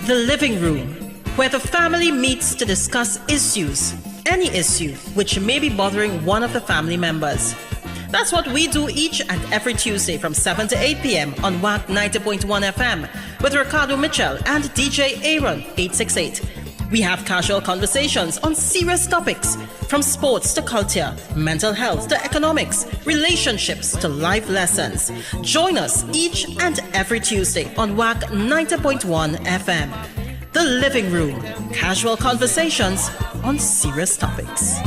The living room, where the family meets to discuss issues, any issue which may be bothering one of the family members. That's what we do each and every Tuesday from 7 to 8 p.m. on WAC 90.1 FM with Ricardo Mitchell and DJ Aaron 868. We have casual conversations on serious topics, from sports to culture, mental health to economics, relationships to life lessons. Join us each and every Tuesday on WAC 90.1 FM. The Living Room, casual conversations on serious topics.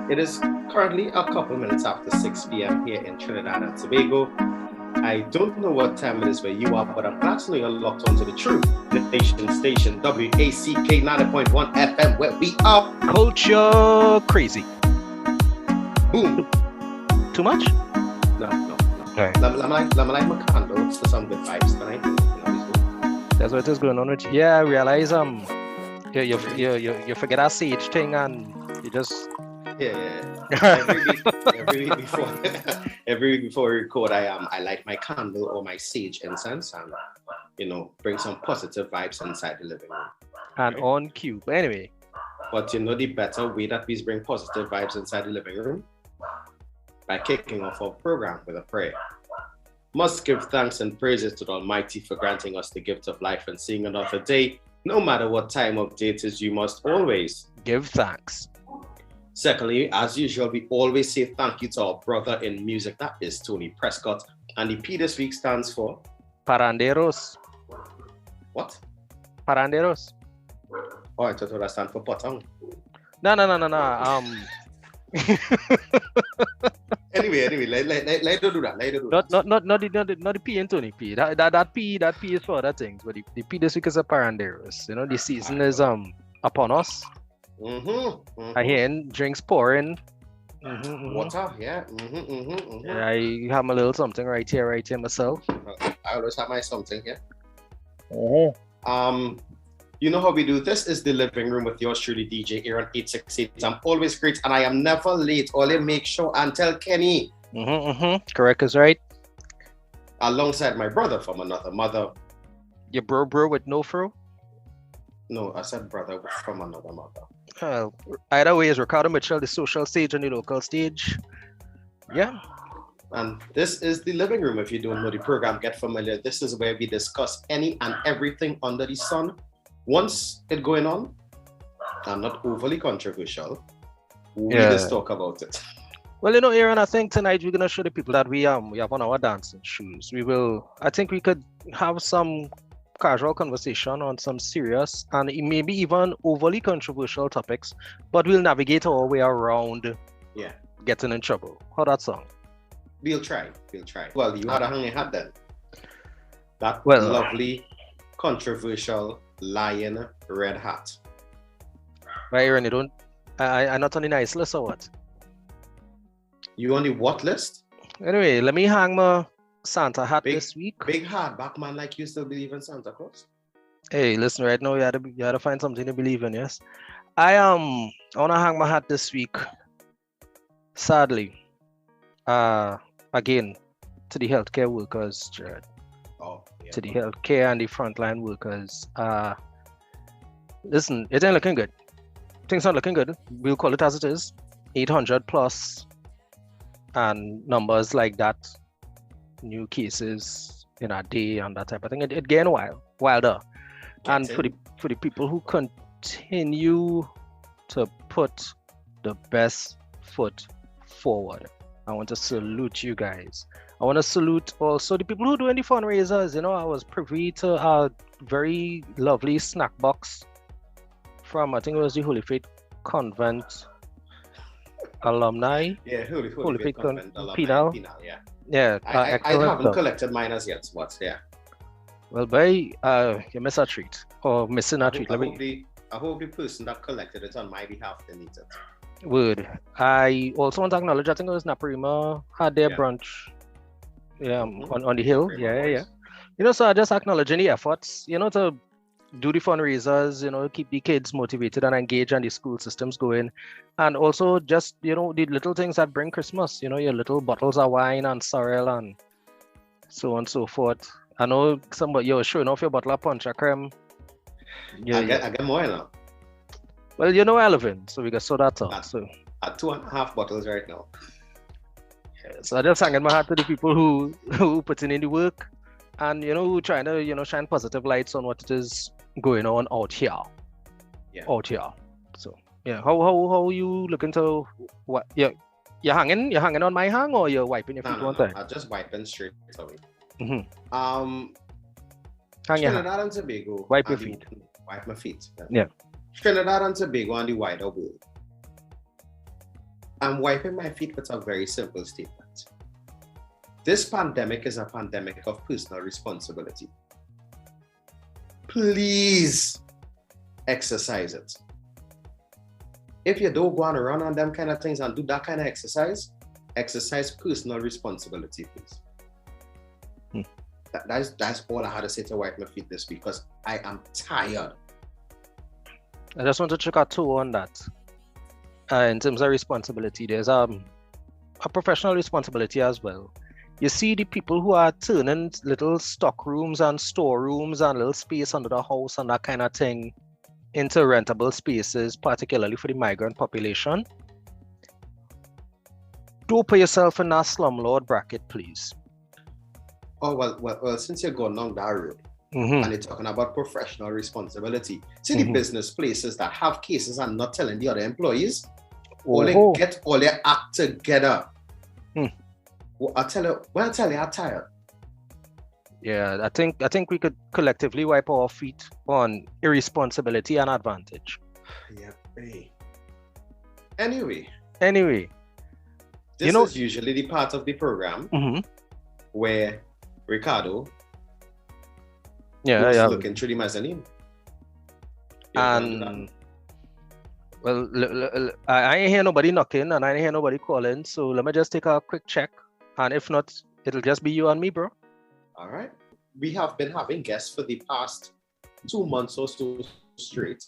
It is currently a couple minutes after 6 p.m. here in Trinidad and Tobago. I don't know what time it is where you are, but I'm glad to know you're locked onto the True Nation station, WACK 90.1 FM, where we are culture crazy. Boom. Too much? No. Okay. I'm like my candles for some good vibes tonight. That's what is going on with you. Yeah, I realize you forget that sage thing and you just every week before we record, I light my candle or my sage incense and bring some positive vibes inside the living room. And right? On cue. But anyway. But the better way that we bring positive vibes inside the living room? By kicking off our program with a prayer. Must give thanks and praises to the Almighty for granting us the gift of life and seeing another day. No matter what time of day it is, you must always give thanks. Secondly, as usual, we always say thank you to our brother in music, that is Tony Prescott. And the P this week stands for? Paranderos. What? Paranderos. Oh, I thought that stands for potong. No. Anyway, let do that. Not the P in Tony P. That P is for other things. But the P this week is a Paranderos. The season is upon us. I hear drinks pouring. Water, yeah. I have my little something right here myself. I always have my something here. You know how we do this is the living room with yours truly, DJ Aaron 868. I'm always great and I am never late. Only make sure and tell Kenny. Correct is right. Alongside my brother from another mother. Your bro with no fro? No, I said brother from another mother. Either way is Ricardo Mitchell, the social stage and the local stage. Yeah. And this is the living room. If you don't know the program, get familiar. This is where we discuss any and everything under the sun. Once it going on, and not overly controversial, we just talk about it. Well, Aaron, I think tonight we're gonna show the people that we have on our dancing shoes. I think we could have some casual conversation on some serious and maybe even overly controversial topics, but we'll navigate our way around getting in trouble. How that sound? We'll try. Well, you had a hanging hat then. That lovely, controversial, lion red hat. Right, Aaron, I'm not on the nice list or what? You on the what list? Anyway, let me hang my Santa hat this week. Big hardback man like you still believe in Santa Claus? Hey, listen, right now you had to find something to believe in, yes? I wanna hang my hat this week. Sadly. Again, to the healthcare workers, Jared. To the healthcare and the frontline workers. Listen, it ain't looking good. Things not looking good. We'll call it as it is. 800 plus and numbers like that. New cases in a day and that type of thing. It getting wilder. And for the people who continue to put the best foot forward, I want to salute you guys. I want to salute also the people who doing the fundraisers. I was privy to a very lovely snack box from, I think it was the Holy Faith Convent alumni. Yeah, Holy Faith Convent alumni. Penal, yeah. I haven't collected mine as yet, but yeah. Well, boy, you miss a treat. Or missing a treat. I hope the person that collected it on my behalf they need it. Would. I also want to acknowledge, I think it was Naparima had their brunch on the hill. Yeah. So I just acknowledging the efforts, to do the fundraisers, keep the kids motivated and engaged and the school systems going. And also just, the little things that bring Christmas, your little bottles of wine and sorrel and so on and so forth. I know somebody you're showing off your bottle of punch creme. I get more now. Well, you know Elvin, so we can sort that out. So at 2.5 bottles right now. So I just hanging my hat to the people who put in the work and who trying to shine positive lights on what it is going on out here. Yeah. Out here. So yeah, how you looking to what you're hanging on my hang or you're wiping your feet one time? I'm just wiping straight away. Hang your hand. Trinidad and Tobago. Wipe your feet. Wipe my feet. Yeah. Trinidad and Tobago and the wider world. I'm wiping my feet with a very simple statement. This pandemic is a pandemic of personal responsibility. Please exercise it. If you don't go on around on them kind of things and do that kind of exercise personal responsibility, please. That's all I had to say to wipe my feet this week because I am tired. I just want to check out too on that. In terms of responsibility, there's a professional responsibility as well. You see the people who are turning little stock rooms and storerooms and little space under the house and that kind of thing into rentable spaces, particularly for the migrant population. Don't put yourself in that slumlord bracket, please. Oh, well, since you're going along that road, and you're talking about professional responsibility, see the business places that have cases and not telling the other employees, get all their act together. Well, I tell you, I'm tired. Yeah, I think we could collectively wipe our feet on irresponsibility and advantage. Yeah. Anyway. This is usually the part of the program where Ricardo was looking through the mezzanine. And well, I ain't hear nobody knocking and I ain't hear nobody calling, so let me just take a quick check. And if not, it'll just be you and me, bro. All right. We have been having guests for the past 2 months or so straight.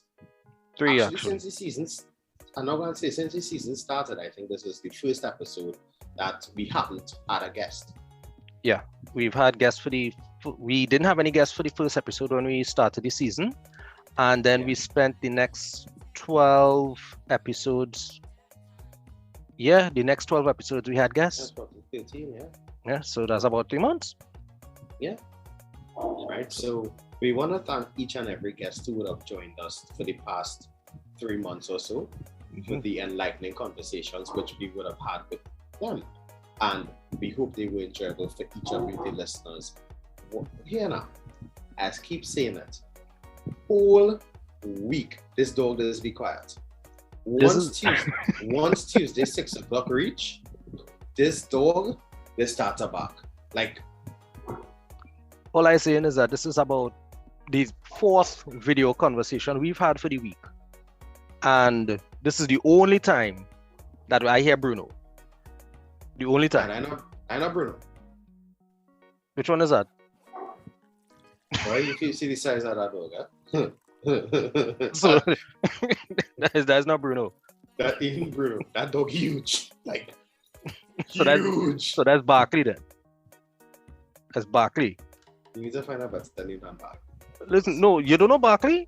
3 actually. Since the season, I'm not going to say since the season started, I think this is the first episode that we haven't had a guest. Yeah, we've had guests we didn't have any guests for the first episode when we started the season. And then we spent the next 12 episodes. Yeah, the next 12 episodes we had guests. That's 13, yeah. Yeah, so that's about 3 months. Yeah. Right. So we want to thank each and every guest who would have joined us for the past 3 months or so for the enlightening conversations which we would have had with them. And we hope they were enjoyable for each of you, the listeners. Here now, as I keep saying it, all week this dog does be quiet. Once Tuesday 6 o'clock reach, this dog they start to bark. Like, all I'm saying is that this is about the 4th video conversation we've had for the week, and this is the only time that I hear Bruno. The only time. And I know Bruno. Which one is that? Well, you see the size of that dog, So that's not Bruno. That ain't Bruno. That dog huge. Like huge. So that's Barkley then. That's Barkley. You need to find out better name than Barkley. Listen, no, you don't know Barkley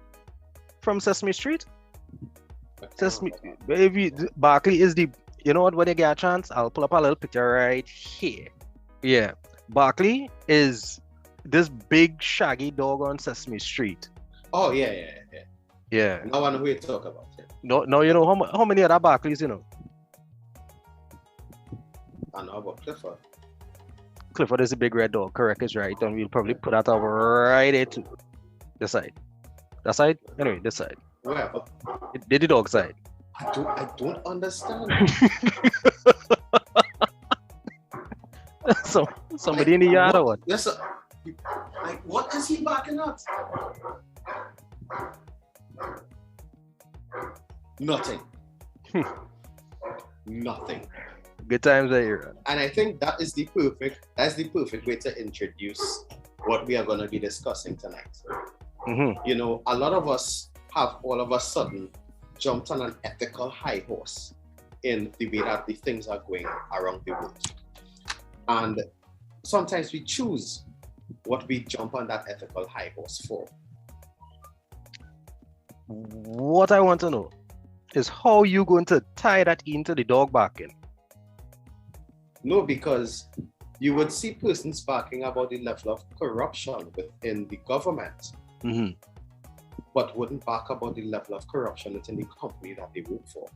from Sesame Street? Barkley is the, you know what, when you get a chance, I'll pull up a little picture right here. Yeah. Barkley is this big shaggy dog on Sesame Street. Oh, yeah. Yeah. No one who you talk about it. No, you know how many other Barkleys you know? I know about Clifford. Clifford is a big red dog, correct is right. And we'll probably put that over right there too. This side. That side? Anyway, this side. Where? Did the dog side. I don't understand. So somebody in the yard or what? Yes, sir. Like, what is he barking at? Nothing. Nothing. Good times that you're. And I think that's the perfect way to introduce what we are going to be discussing tonight. You know, a lot of us have all of a sudden jumped on an ethical high horse in the way that the things are going around the world. And sometimes we choose what we jump on that ethical high horse for. What I want to know is how you going to tie that into the dog barking? No, because you would see persons barking about the level of corruption within the government, but wouldn't bark about the level of corruption within the company that they work for.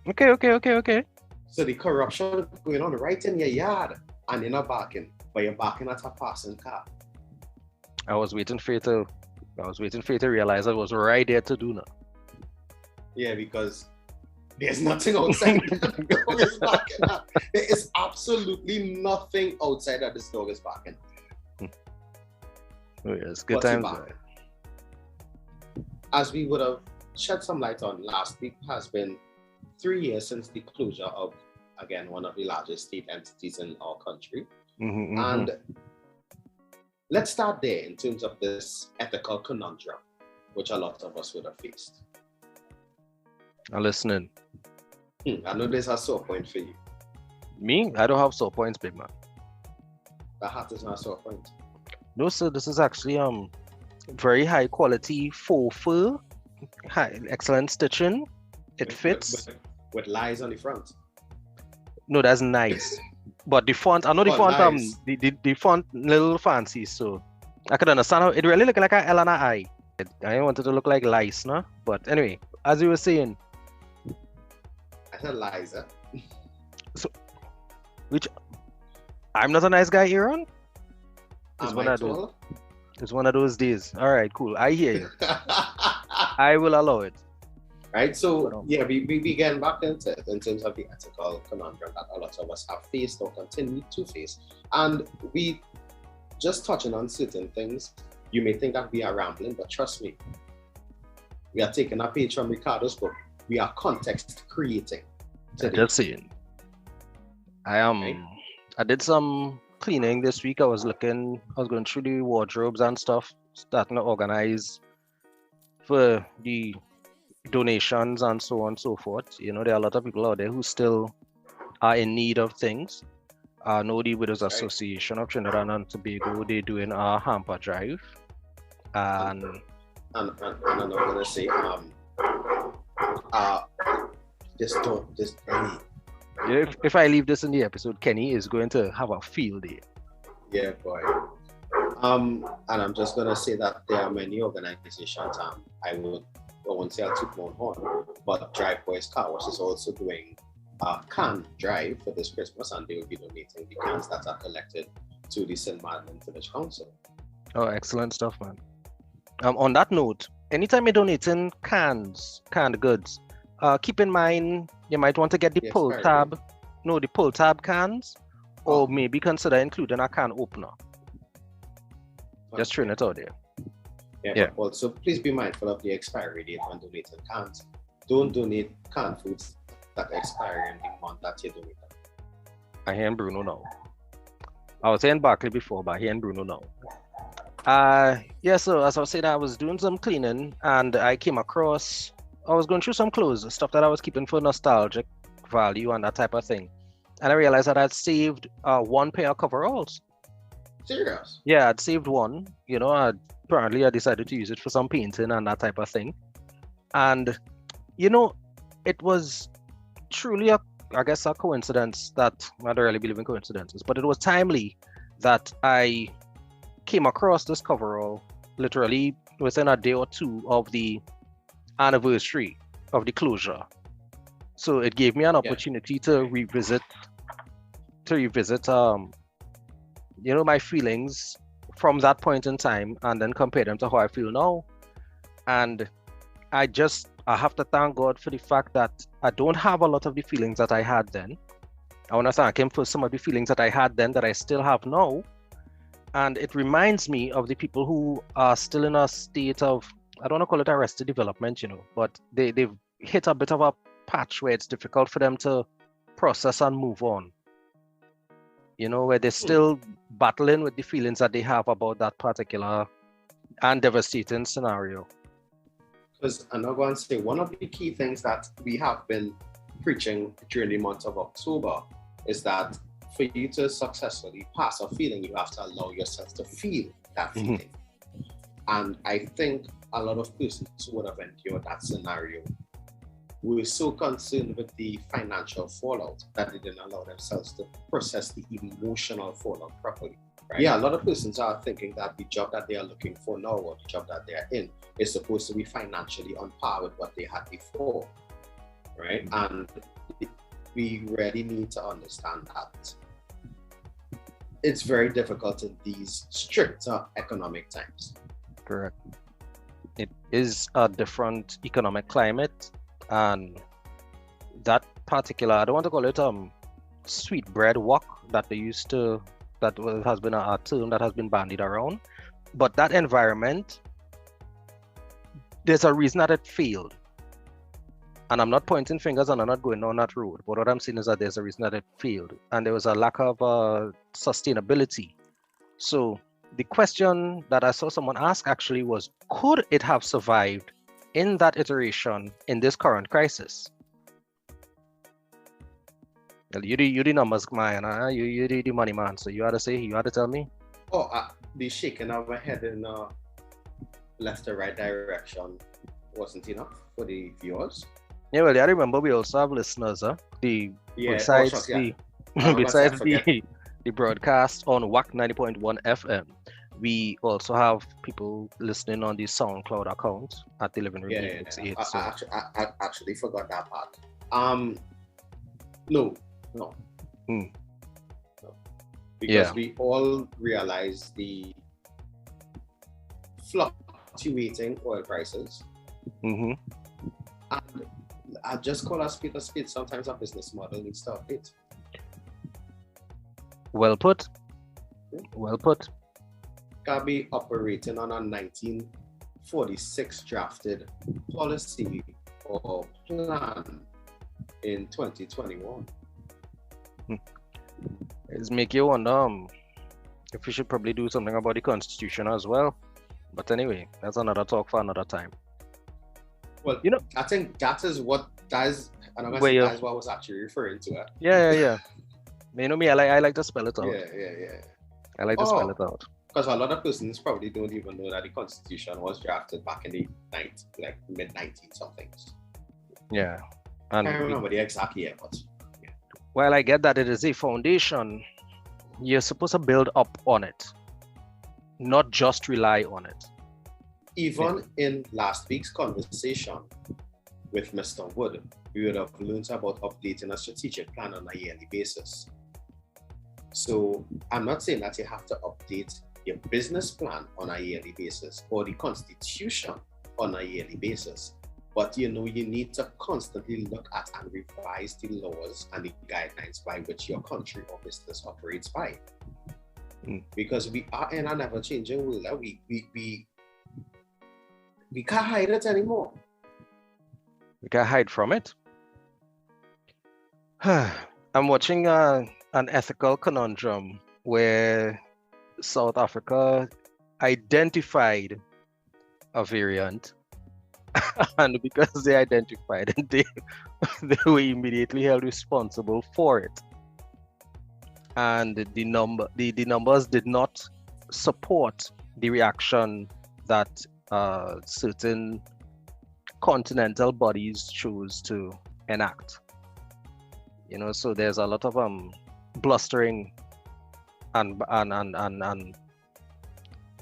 Okay. So the corruption going on right in your yard, and you're not barking, but you're barking at a passing car. I was waiting for you to realize I was right there to do now. Yeah, because there's nothing outside that the dog is barking at. There is absolutely nothing outside that this dog is barking. Oh yes, good times. As we would have shed some light on last week, has been 3 years since the closure of, again, one of the largest state entities in our country. And let's start there in terms of this ethical conundrum, which a lot of us would have faced. I'm listening. I know there's a sore point for you. Me? I don't have sore points, big man. The hat is not a sore point. No, sir. This is actually very high quality faux fur, excellent stitching. It fits. With lies on the front. No, that's nice. But the font, I know the font, nice. The font little fancy, so I could understand how it really look like an L and an I. I wanted to look like lice, no? But anyway, as you were saying. I said lies, huh? So, which, I'm not a nice guy, Aaron? It's one of those days. All right, cool. I hear you. I will allow it. Right, so yeah, we began back into it in terms of the ethical conundrum that a lot of us have faced or continue to face. And we just touching on certain things, you may think that we are rambling, but trust me, we are taking a page from Ricardo's book. We are context creating. Just saying. I did some cleaning this week. I was going through the wardrobes and stuff, starting to organize for the donations and so on and so forth. You know, there are a lot of people out there who still are in need of things. I know the Widows Association of Trinidad and Tobago, they're doing a hamper drive. And I'm not gonna say if I leave this in the episode, Kenny is going to have a field day. Yeah, boy. And I'm just gonna say that there are many organizations. I won't say I'll toot my own horn, but Drive Boys Car Wash is also doing a can drive for this Christmas, and they will be donating the cans that are collected to the St. Madeleine Village Council. Oh, excellent stuff, man. On that note, anytime you're donating canned goods, keep in mind you might want to get the pull tab cans, or maybe consider including a can opener. Just throwing it out there. Yeah. But also, please be mindful of the expiry date when donating cans. Don't donate canned foods that expire in the month that you donate them. I hear Bruno now. I was saying Barkley before, but I hear Bruno now. So as I was saying, I was doing some cleaning and I was going through some clothes, stuff that I was keeping for nostalgic value and that type of thing. And I realized that I'd saved one pair of coveralls. Serious? Yeah, I'd saved one. You know, apparently I decided to use it for some painting and that type of thing. And, you know, it was truly a coincidence that I don't really believe in coincidences, but it was timely that I came across this coverall literally within a day or two of the anniversary of the closure. So it gave me an opportunity to revisit my feelings from that point in time and then compare them to how I feel now. And I have to thank God for the fact that I don't have a lot of the feelings that I had then. I want to thank him for some of the feelings that I had then that I still have now. And it reminds me of the people who are still in a state of, I don't want to call it arrested development, but they've hit a bit of a patch where it's difficult for them to process and move on. Where they're still battling with the feelings that they have about that particular and devastating scenario. Because I'm not going to say, one of the key things that we have been preaching during the month of October is that for you to successfully pass a feeling, you have to allow yourself to feel that feeling. And I think a lot of persons who would have endured that scenario were so concerned with the financial fallout that they didn't allow themselves to process the emotional fallout properly. Right? Yeah, a lot of persons are thinking that the job that they are looking for now or the job that they are in is supposed to be financially on par with what they had before, right? And we really need to understand that it's very difficult in these stricter economic times. Correct. It is a different economic climate, and that particular, I don't want to call it sweetbread walk that they used to, has been a term that has been bandied around, but that environment, there's a reason that it failed. And I'm not pointing fingers and I'm not going down that road, but what I'm saying is that there's a reason that it failed, and there was a lack of sustainability. So the question that I saw someone ask actually was, could it have survived in that iteration in this current crisis? Well, you the numbers man, you the money man, so you had to tell me. Oh, the shaking of my head in left or right direction wasn't enough for the viewers. Yeah, well, I remember we also have listeners, besides the broadcast on WAC 90.1 FM. We also have people listening on the SoundCloud account at the Living Room. I actually forgot that part. No. Because we all realize the fluctuating oil prices. And I just call a speed. Sometimes a business model needs to update. Well put. Can be operating on a 1946 drafted policy or plan in 2021. It's make you wonder if we should probably do something about the Constitution as well. But anyway, that's another talk for another time. Well, I think that is what what I was actually referring to. Yeah. You know me, I like to spell it out. Yeah. I like to spell it out. Because a lot of persons probably don't even know that the Constitution was drafted back in the mid-19 somethings. Yeah. And I can't remember the exact year, but yeah. While I get that it is a foundation, you're supposed to build up on it, not just rely on it. Even in last week's conversation with Mr. Wood, we would have learned about updating a strategic plan on a yearly basis. So I'm not saying that you have to update your business plan on a yearly basis or the Constitution on a yearly basis, but you need to constantly look at and revise the laws and the guidelines by which your country or business operates by. Because we are in an ever-changing world. We can't hide it anymore. We can't hide from it. I'm watching an ethical conundrum where South Africa identified a variant, and because they identified it, they were immediately held responsible for it. And the numbers did not support the reaction that certain continental bodies choose to enact. So there's a lot of blustering and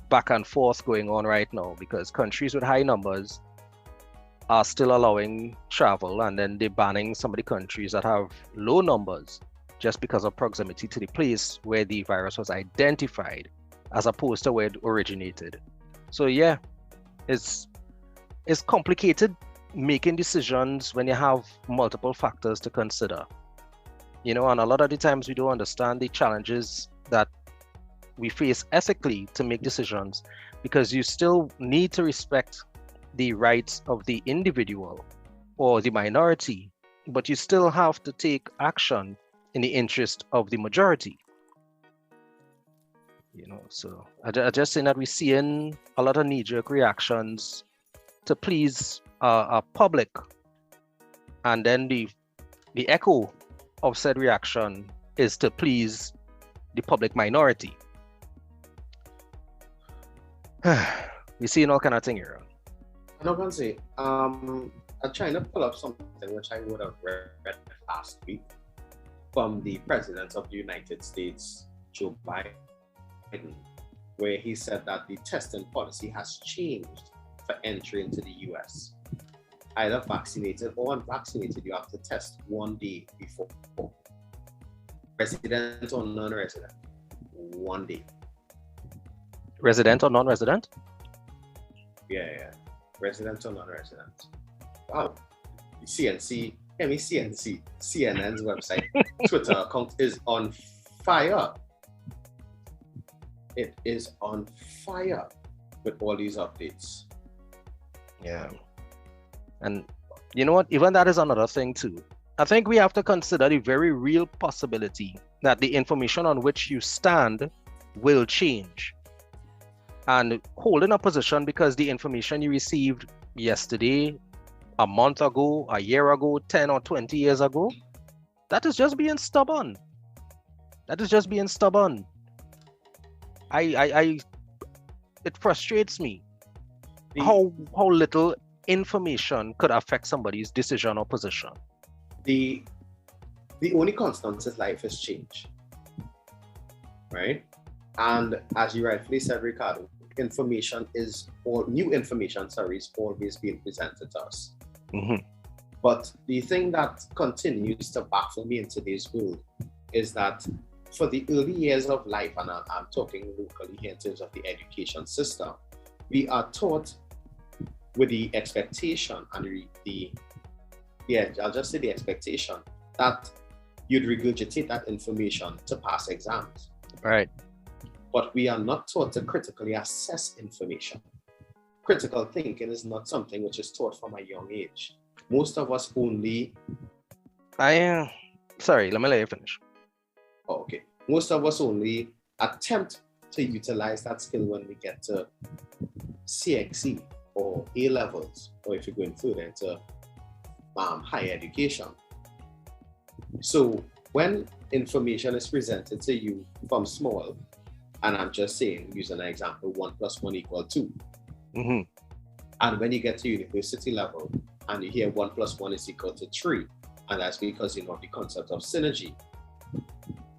back and forth going on right now, because countries with high numbers are still allowing travel, and then they're banning some of the countries that have low numbers just because of proximity to the place where the virus was identified as opposed to where it originated. So yeah, it's complicated making decisions when you have multiple factors to consider. And a lot of the times we don't understand the challenges that we face ethically to make decisions, because you still need to respect the rights of the individual or the minority, but you still have to take action in the interest of the majority. So I just saying that we're seeing a lot of knee-jerk reactions to please a public, and then the echo of said reaction is to please the public minority. We see all kind of thing here. I'm not gonna say. I'm trying to pull up something which I would have read last week from the President of the United States, Joe Biden, where he said that the testing policy has changed for entry into the US. Either vaccinated or unvaccinated, you have to test 1 day before. Resident or non-resident, 1 day. Resident or non-resident? Yeah. Resident or non-resident. Wow. CNN's website, Twitter account is on fire. It is on fire with all these updates. Yeah. And you know what? Even that is another thing too. I think we have to consider the very real possibility that the information on which you stand will change. And holding a position because the information you received yesterday, a month ago, a year ago, 10 or 20 years ago, that is just being stubborn. That is just being stubborn. It frustrates me how little information could affect somebody's decision or position. The only constant is life has changed, right? And as you rightfully said, Ricardo, new information is always being presented to us. Mm-hmm. But the thing that continues to baffle me in today's world is that for the early years of life, and I'm talking locally here in terms of the education system, we are taught with the expectation and I'll just say the expectation that you'd regurgitate that information to pass exams. Right. But we are not taught to critically assess information. Critical thinking is not something which is taught from a young age. Most of us only... Sorry, let me let you finish. Oh, okay. Most of us only attempt to utilize that skill when we get to CXC or A levels, or if you're going further into higher education. So when information is presented to you from small, and I'm just saying, using an example, 1 + 1 = 2. Mm-hmm. And when you get to university level and you hear 1 + 1 = 3, and that's because you know the concept of synergy,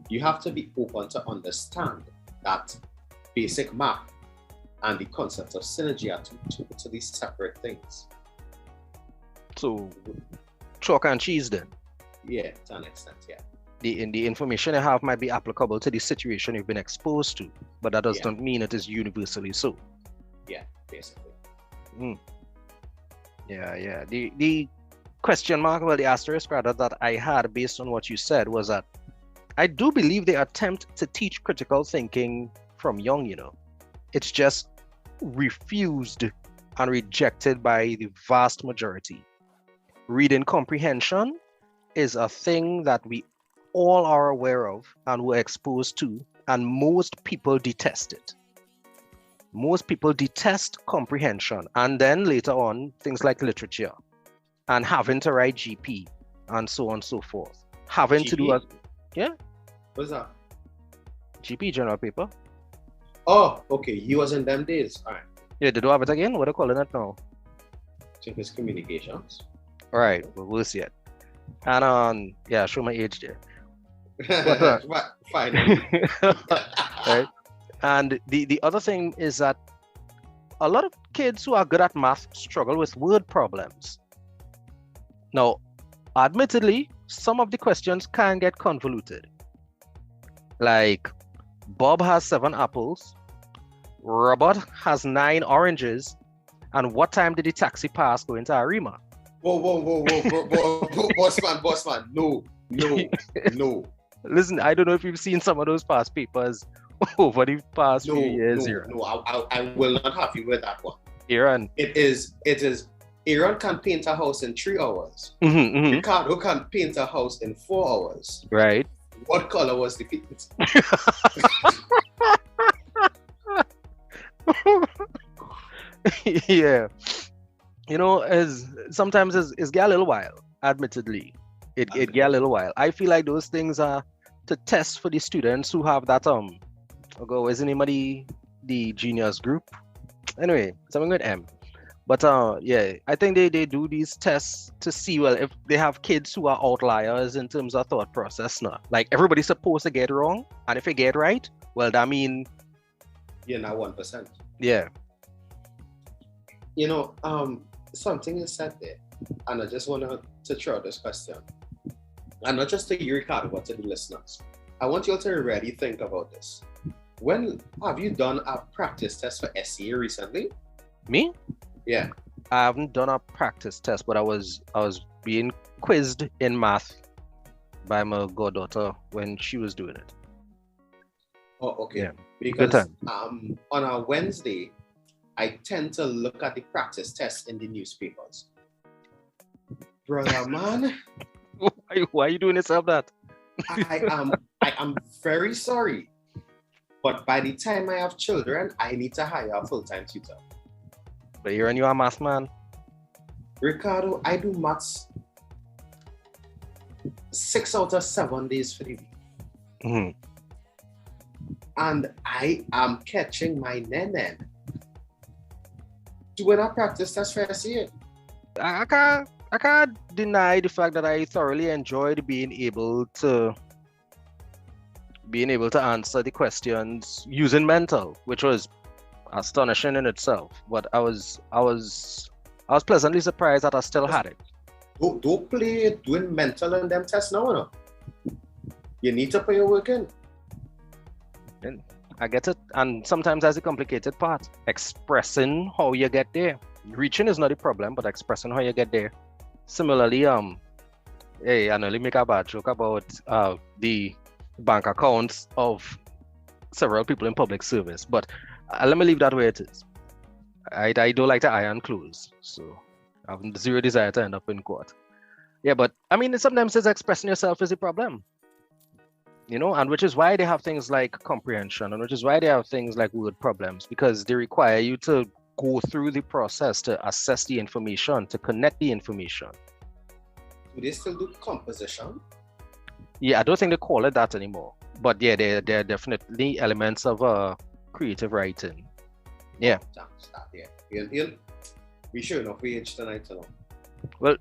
you have to be open to understand that basic math and the concept of synergy are two totally separate things. So, chalk and cheese then? Yeah, to an extent, yeah. The information you have might be applicable to the situation you've been exposed to, but that does not mean it is universally so. Yeah, basically. Yeah. The question mark, well, the asterisk rather, that I had based on what you said was that I do believe they attempt to teach critical thinking from young, you know. It's just refused and rejected by the vast majority. Reading comprehension is a thing that we all are aware of and were exposed to, and most people detest it. Most people detest comprehension, and then later on, things like literature and having to write GP and so on and so forth. Having GP? to do a... Yeah? What's that? GP, general paper. Oh, okay. You was in them days. All right. Yeah, they do have it again? What are they calling it now? I think it's communications. All right, well, we'll see it. And yeah, show my age there. But, Fine. Right. And the other thing is that a lot of kids who are good at math struggle with word problems. Now, admittedly, some of the questions can get convoluted. Like, Bob has 7 apples, Robert has 9 oranges, and what time did the taxi pass going to Arima? Whoa, boss man. No. Listen, I don't know if you've seen some of those past papers over the past few years here. No, I will not have you with that one. Aaron. It is, Aaron can paint a house in 3 hours. Mm-hmm. Ricardo can paint a house in 4 hours. Right. What color was the paint? Yeah. You know, sometimes it's get a little wild, admittedly. It get a little wild. I feel like those things are to test for the students who have that what's the name of the genius group? Anyway, something with M. But yeah, I think they do these tests to see, well, if they have kids who are outliers in terms of thought process now. Like everybody's supposed to get wrong, and if you get right, well, that mean you're now 1%. Yeah. You know, something is said there, and I just want to throw out this question. And not just to you, Ricardo, but to the listeners. I want you all to really think about this. When have you done a practice test for SEA recently? Me? Yeah. I haven't done a practice test, but I was being quizzed in math by my goddaughter when she was doing it. Oh, okay. Yeah. Because on a Wednesday, I tend to look at the practice tests in the newspapers. Brother, man. Why are you doing yourself that? I am very sorry. But by the time I have children, I need to hire a full-time tutor. But you're a math man. Ricardo, I do maths 6 out of 7 days for the week. Mm-hmm. And I am catching my nenen doing a practice test for SEA. I can't deny the fact that I thoroughly enjoyed being able to answer the questions using mental, which was astonishing in itself. But I was pleasantly surprised that I still had it. Don't play doing mental and them tests now, no. You need to put your work in. And I get it. And sometimes that's the complicated part. Expressing how you get there. Reaching is not a problem, but expressing how you get there. Similarly, hey, I know, let me make a bad joke about the bank accounts of several people in public service, but let me leave that where it is. I don't like to iron clothes, so I have zero desire to end up in court. Yeah, but I mean, sometimes it's expressing yourself is a problem, you know, and which is why they have things like comprehension, and which is why they have things like word problems, because they require you to go through the process to assess the information, to connect the information. Do they still do composition? Yeah, I don't think they call it that anymore. But yeah, there are definitely elements of creative writing. Yeah. Yeah. We sure enough we age tonight, you know. Well,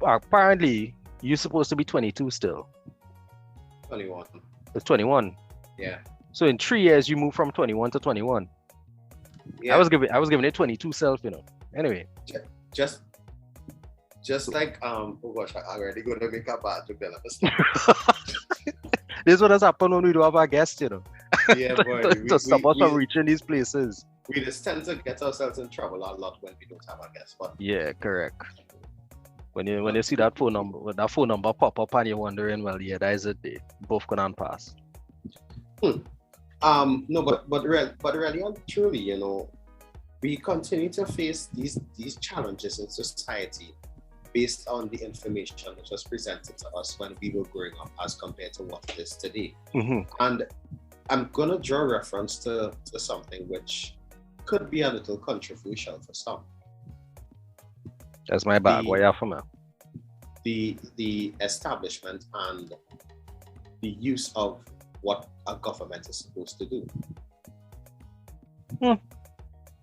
apparently you're supposed to be 22 still. 21. It's 21. Yeah. So in 3 years you move from 21 to 21. Yeah. I was giving it 22 self, you know. Anyway. Just like oh gosh, I already gonna make a bad joke. This is what has happened when we do have our guests, you know. Yeah, boy. to stop us from reaching these places. We just tend to get ourselves in trouble a lot when we don't have our guests. But yeah, correct. When you see that phone number pop up and you're wondering, well, yeah, that is it. They both gonna pass. No, but really and truly, you know, we continue to face these challenges in society based on the information that was presented to us when we were growing up as compared to what it is today. Mm-hmm. And I'm gonna draw reference to something which could be a little controversial for some. That's my bag. What you have for me? The establishment and the use of what a government is supposed to do.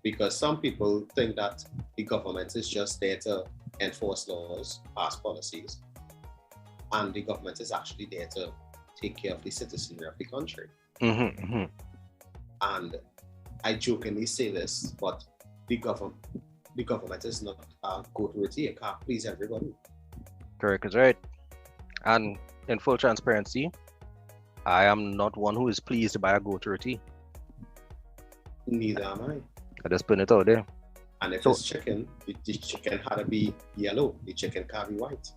Because some people think that the government is just there to enforce laws, pass policies, and the government is actually there to take care of the citizenry of the country. Mm-hmm, mm-hmm. And I jokingly say this, but the government is not a goat roti. It can't please everybody. Correct is right. And in full transparency, I am not one who is pleased by a goat roti. Neither am I. I just put it out there. And if it's chicken, the chicken had to be yellow. The chicken can't be white.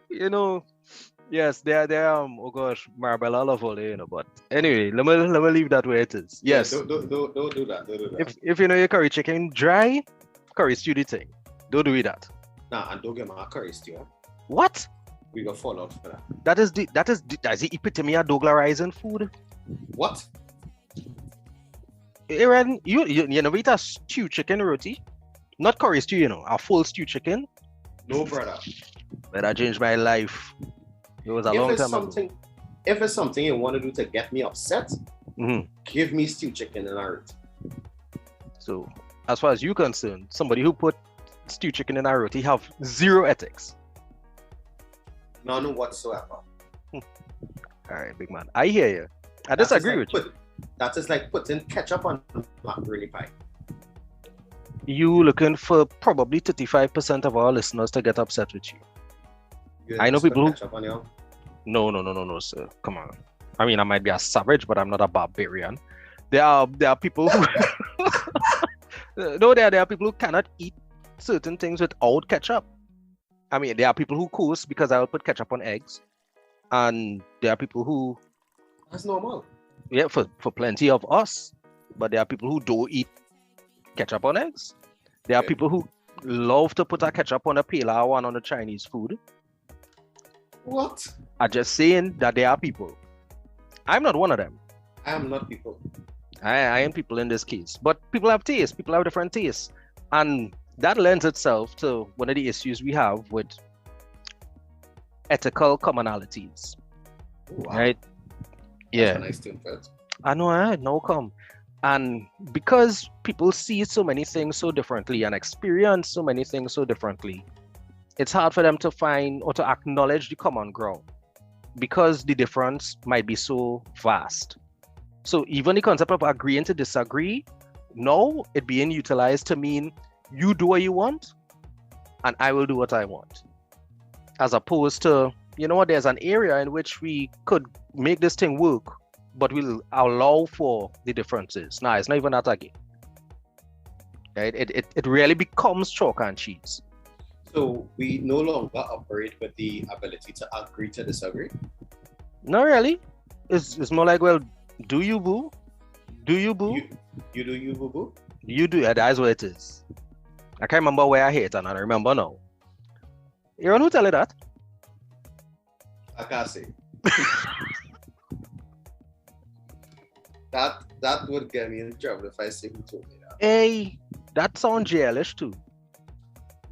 You know, yes, they're oh gosh, Marabella level, you know. But anyway, let me leave that where it is. Yes. Yeah, don't do that. Don't do that. If you know your curry chicken dry, curry stew the thing. Don't do that. Nah, and don't get my curry stew. What? We got fall out for that. That's the epitome of Douglarizing food. What? Aaron, you know, eat a stew chicken roti, not curry stew, you know, a full stew chicken. No, brother. But that changed my life. It was a long time ago. If it's something you want to do to get me upset, give me stew chicken and a roti. So, as far as you're concerned, somebody who put stew chicken in a roti have zero ethics. None whatsoever. All right, big man. I hear you. I disagree with you. That is like putting ketchup on macaroni pie. You looking for probably 35% of our listeners to get upset with you. I know people who... No, sir. Come on. I mean, I might be a savage, but I'm not a barbarian. There are people who... No, there are people who cannot eat certain things without ketchup. I mean, there are people who curse because I'll put ketchup on eggs. And there are people who... That's normal. Yeah, for plenty of us. But there are people who don't eat ketchup on eggs. There are people who love to put a ketchup on a pala one on the Chinese food. What? I'm just saying that there are people. I'm not one of them. I am not people. I am people in this case. But people have tastes. People have different tastes. And that lends itself to one of the issues we have with ethical commonalities. Wow. Right? Yeah. That's a nice thing, first. I know, no come. And because people see so many things so differently and experience so many things so differently, it's hard for them to find or to acknowledge the common ground because the difference might be so vast. So even the concept of agreeing to disagree, now it being utilized to mean you do what you want and I will do what I want. As opposed to, you know what, there's an area in which we could make this thing work, but we'll allow for the differences. Nah, it's not even that again. Right? It really becomes chalk and cheese. So we no longer operate with the ability to agree to disagree? Not really. It's more like, well, do you boo? Do you boo? You do you boo boo? You do. Yeah, that's what it is. I can't remember where I hate and I remember now. Aaron, who tell you that? I can't say. That would get me in trouble if I say who told me that. Hey, that sounds jailish too.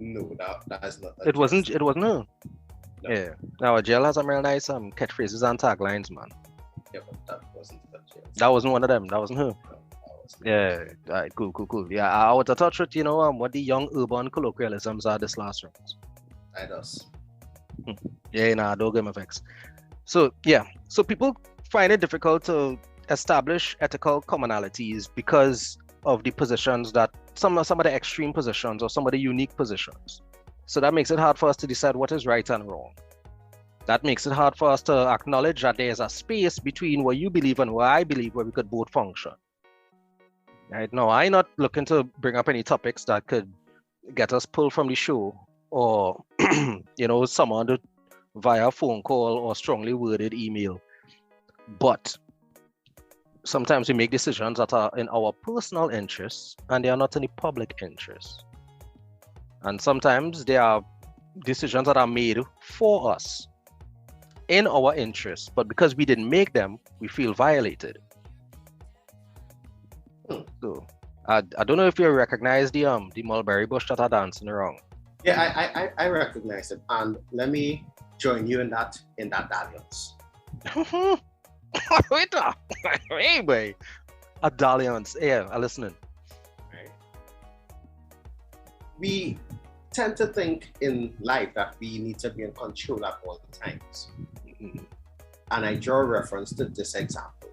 No, that is not. It wasn't. It wasn't her. No. Yeah. Now jail has some real nice catchphrases and taglines, man. Yeah, but that wasn't the jail. That wasn't one of them. That wasn't her. No, that wasn't. Yeah. All right. Cool. Yeah. I was to touch with what the young urban colloquialisms are this last round. I does. Yeah. Nah. Don't give me vex. So yeah. So people find it difficult to establish ethical commonalities because of the positions that some of the extreme positions or some of the unique positions. So that makes it hard for us to decide what is right and wrong. That makes it hard for us to acknowledge that there's a space between what you believe and what I believe where we could both function. Right now, I'm not looking to bring up any topics that could get us pulled from the show or, summoned via phone call or strongly worded email. But sometimes we make decisions that are in our personal interests and they are not in the public interest. And sometimes there are decisions that are made for us in our interest, but because we didn't make them, we feel violated. So I don't know if you recognize the mulberry bush that are dancing around. Yeah, I recognize it, and let me join you in that dalliance. Wait, anyway, a dalliance. Yeah, I'm listening. Right. We tend to think in life that we need to be in control at all times. Mm-hmm. And I draw reference to this example.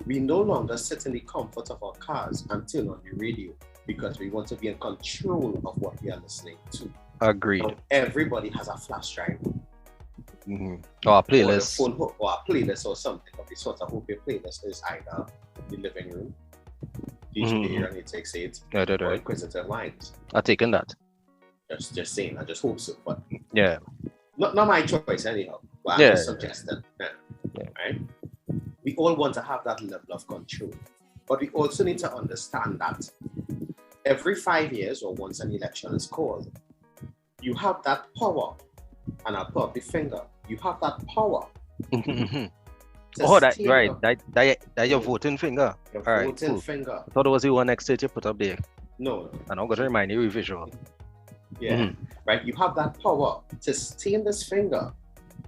We no longer sit in the comfort of our cars and turn on the radio because we want to be in control of what we are listening to. Agreed. Now, everybody has a flash drive. Mm-hmm. Or a playlist. Or a phone hook, or a playlist or something. But we sort of hope your playlist is either the living room, DJ here and it takes it, or Inquisitive Minds. I've taken that. Just saying, I just hope so. But yeah. Not my choice anyhow. But I'm just suggesting. Right? We all want to have that level of control. But we also need to understand that every 5 years or once an election is called, you have that power, and I'll put up the finger, you have that power Oh, that steal right. That your voting finger. your All right, voting cool. finger. I thought it was the one next to it you put up there. No, And I'm going to remind you visual. yeah, right. You have that power to steal this finger,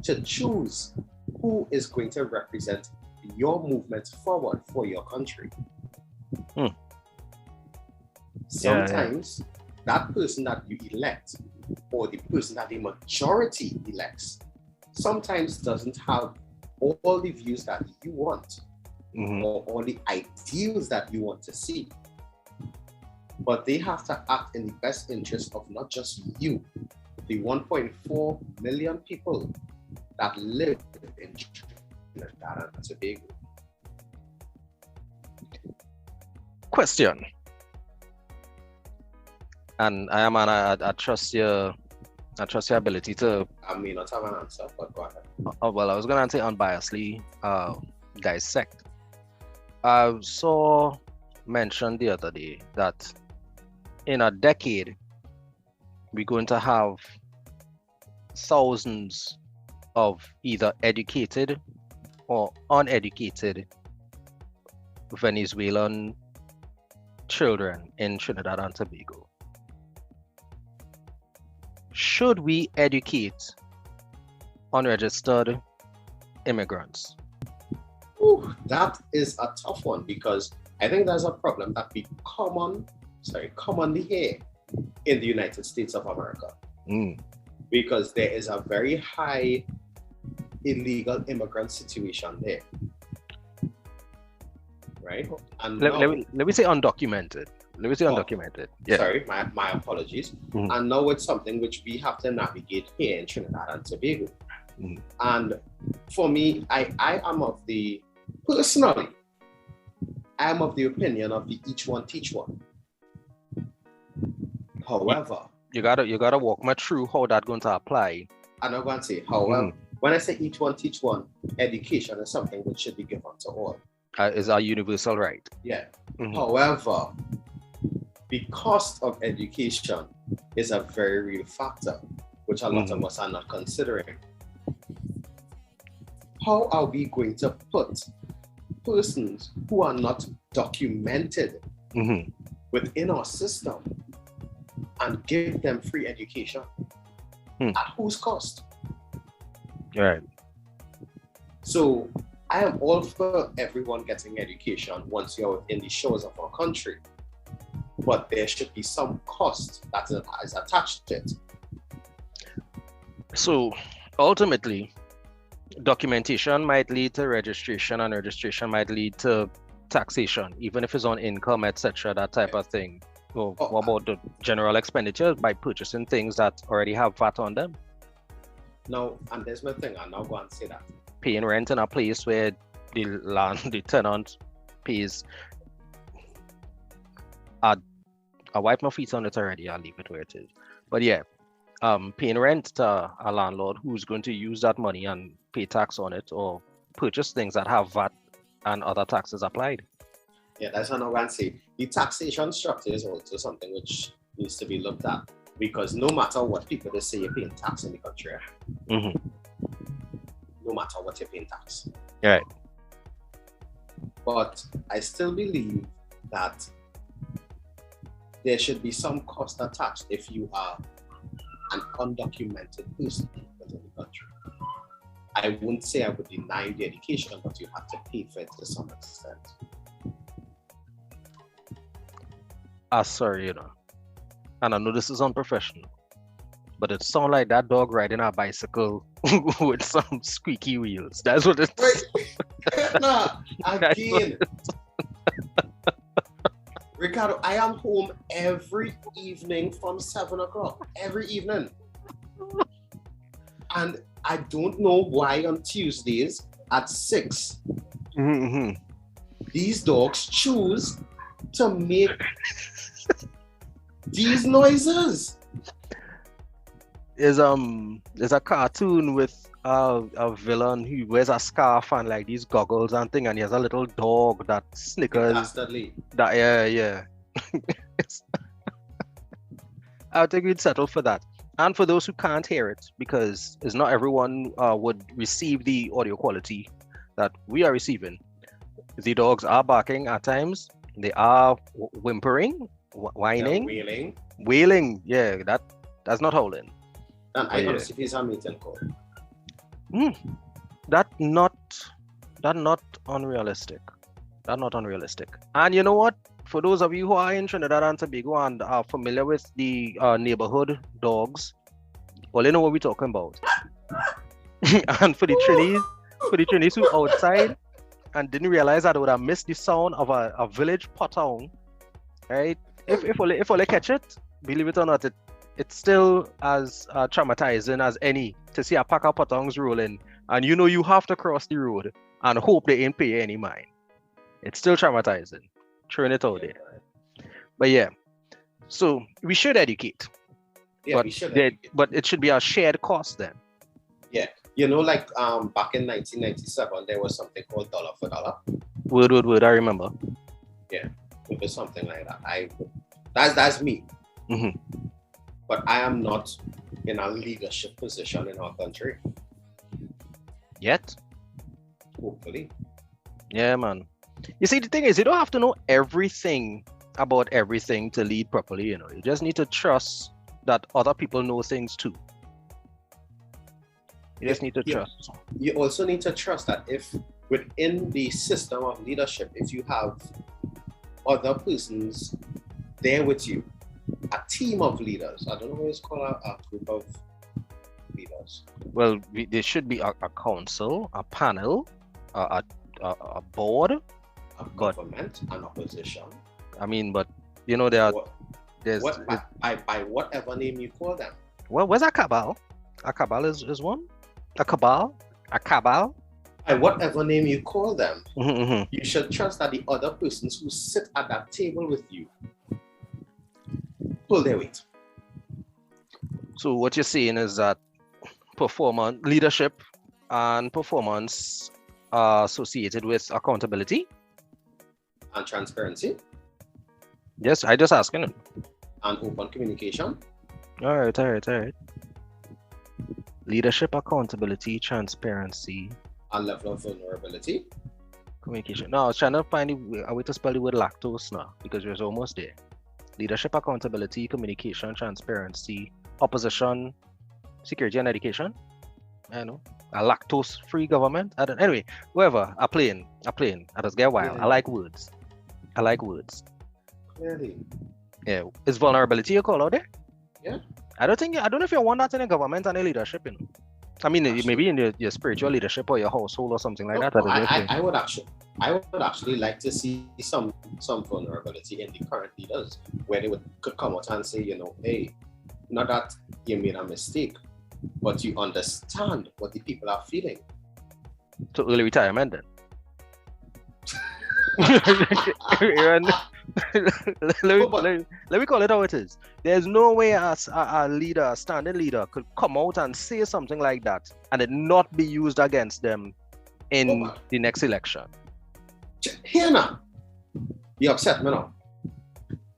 to choose who is going to represent your movement forward for your country. Sometimes that person that you elect, or the person that the majority elects, sometimes doesn't have all the views that you want, or all the ideals that you want to see. But they have to act in the best interest of not just you, the 1.4 million people that live in Trinidad and Tobago. Question. And I trust your ability to. I may not have an answer, but go ahead. Well, I was gonna say unbiasedly dissect. I saw mentioned the other day that in a decade we're going to have thousands of either educated or uneducated Venezuelan children in Trinidad and Tobago. Should we educate unregistered immigrants? Ooh, that is a tough one, because I think there's a problem that we commonly hear in the United States of America. Because there is a very high illegal immigrant situation there. Right? And let me say undocumented. Undocumented. Yeah. Sorry, my apologies. And now it's something which we have to navigate here in Trinidad and Tobago. And for me, I am of the opinion of the each one teach one. However, you gotta walk me through how that's going to apply. I'm not going to say, however, when I say each one teach one, education is something which should be given to all. Is our universal right. Yeah. However, the cost of education is a very real factor, which a lot of us are not considering. How are we going to put persons who are not documented within our system and give them free education? At whose cost? Right. So I am all for everyone getting education once you're within the shores of our country, but there should be some cost that is attached to it. So ultimately, documentation might lead to registration, and registration might lead to taxation, even if it's on income, etc., that type of thing. Well, what about the general expenditure by purchasing things that already have VAT on them? No, and there's my thing, I'm not going to say that. Paying rent in a place where the tenant pays. I wipe my feet on it already, I'll leave it where it is. But yeah, paying rent to a landlord who's going to use that money and pay tax on it, or purchase things that have VAT and other taxes applied. Yeah, that's what I'm going to say. The taxation structure is also something which needs to be looked at, because no matter what people they say, you're paying tax in the country. No matter what you're paying tax. Right. But I still believe that there should be some cost attached if you are an undocumented person within the country. I wouldn't say I would deny the education, but you have to pay for it to some extent. Sorry, and I know this is unprofessional, but it sounds like that dog riding a bicycle with some squeaky wheels. That's what it's. Right. Nah, again. Ricardo, I am home every evening from 7 o'clock. Every evening. And I don't know why on Tuesdays at 6, these dogs choose to make these noises. There's a cartoon with a villain who wears a scarf and like these goggles and thing, and he has a little dog that snickers. Dastardly. That yeah. I think we'd settle for that. And for those who can't hear it, because it's not everyone would receive the audio quality that we are receiving. The dogs are barking at times. They are whimpering, whining, wailing. Yeah, that's not howling. And I honestly feel some meeting call. That not unrealistic. That's not unrealistic. And you know what? For those of you who are in Trinidad and Tobago and are familiar with the neighborhood dogs, well, you know what we're talking about. And for the Trinities who outside and didn't realize that they would have missed the sound of a village potong, right? If only catch it, believe it or not, it's still as traumatizing as any to see a pack of potongs rolling, and you know you have to cross the road and hope they ain't pay any mind. It's still traumatizing. Throwing it out there. But yeah, so we should educate. Yeah, we should educate. But it should be a shared cost then. Yeah. You know, like back in 1997, there was something called dollar for dollar. Word, I remember. Yeah, it was something like that. That's me. Mm-hmm. But I am not in a leadership position in our country. Yet? Hopefully. Yeah, man. You see, the thing is, you don't have to know everything about everything to lead properly, you know. You just need to trust that other people know things too. You just need to trust. You also need to trust that if within the system of leadership, if you have other persons there with you, a team of leaders, I don't know what it's called, a group of leaders. Well, there should be a council, a panel, a board, a government, an opposition. I mean, but you know, by whatever name you call them. Well, where's a cabal? A cabal is one. A cabal. By whatever name you call them, mm-hmm. You should trust that the other persons who sit at that table with you pull their weight. So what you're saying is that leadership and performance are associated with accountability and transparency. Yes, I just asking it. And open communication. All right. Leadership, accountability, transparency, a level of vulnerability, communication. No, I was trying to find a way to spell the word lactose now because we're almost there. Leadership, accountability, communication, transparency, opposition, security and education. I know. A lactose-free government. I don't. Anyway, whatever. A plane. I just get wild. I like words. Clearly. Yeah. Is vulnerability a call out there? Yeah. I don't know if you want that in a government and a leadership, you know. I mean, maybe in your spiritual leadership or your household or something like that. I would actually like to see some vulnerability in the current leaders where they could come out and say, you know, hey, not that you made a mistake, but you understand what the people are feeling. So early retirement then. let me call it how it is. There's no way a standing leader could come out and say something like that and it not be used against them in the next election. Here now, you upset me now.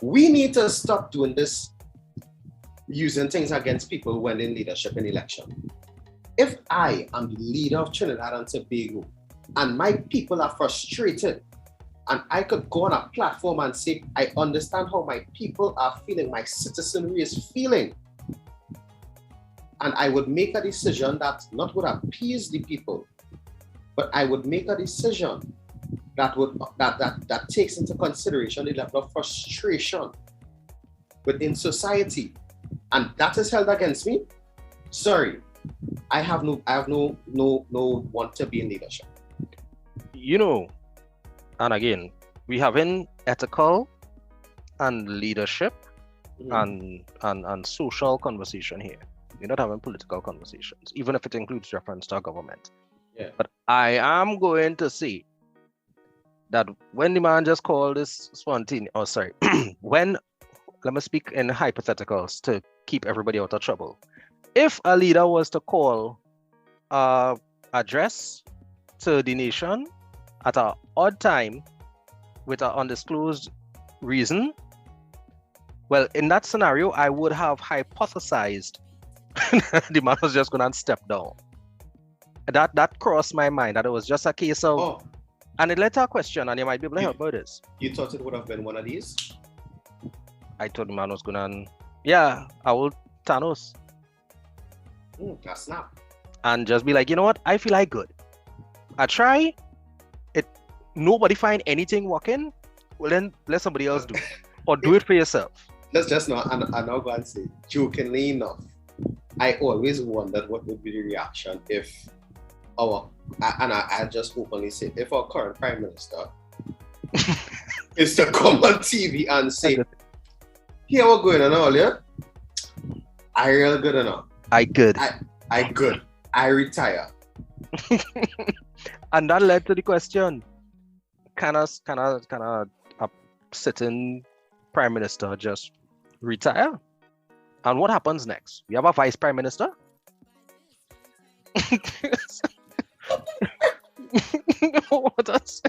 We need to stop doing this, using things against people when in leadership in election. If I am the leader of Trinidad and Tobago and my people are frustrated, and I could go on a platform and say, I understand how my people are feeling, my citizenry is feeling. And I would make a decision that not would appease the people, but I would make a decision that takes into consideration the level of frustration within society. And that is held against me. Sorry, I have no want to be in leadership. You know, and again, we having ethical and leadership and social conversation here. We're not having political conversations, even if it includes reference to our government. Yeah. But I am going to say that when the man just called this spontaneous, let me speak in hypotheticals to keep everybody out of trouble. If a leader was to call address to the nation at an odd time with an undisclosed reason, well, in that scenario, I would have hypothesized the man was just going to step down. That crossed my mind that it was just a case of, Oh, and it led to a question, and you might be able to help with this. you thought it would have been one of these? I told him I was gonna, yeah, I will Thanos That's snap. and just be like, you know what? I feel like good. I try it. Nobody find anything working. Well, then let somebody else do it, or do it for yourself. Just not. I'm not going to say jokingly enough. I always wondered what would be the reaction if I just openly say if our current prime minister is to come on TV and say, "Here we're going on all yeah, I real good enough. I good." I good. I retire." And that led to the question: Can a sitting prime minister just retire? And what happens next? We have a vice prime minister. What else?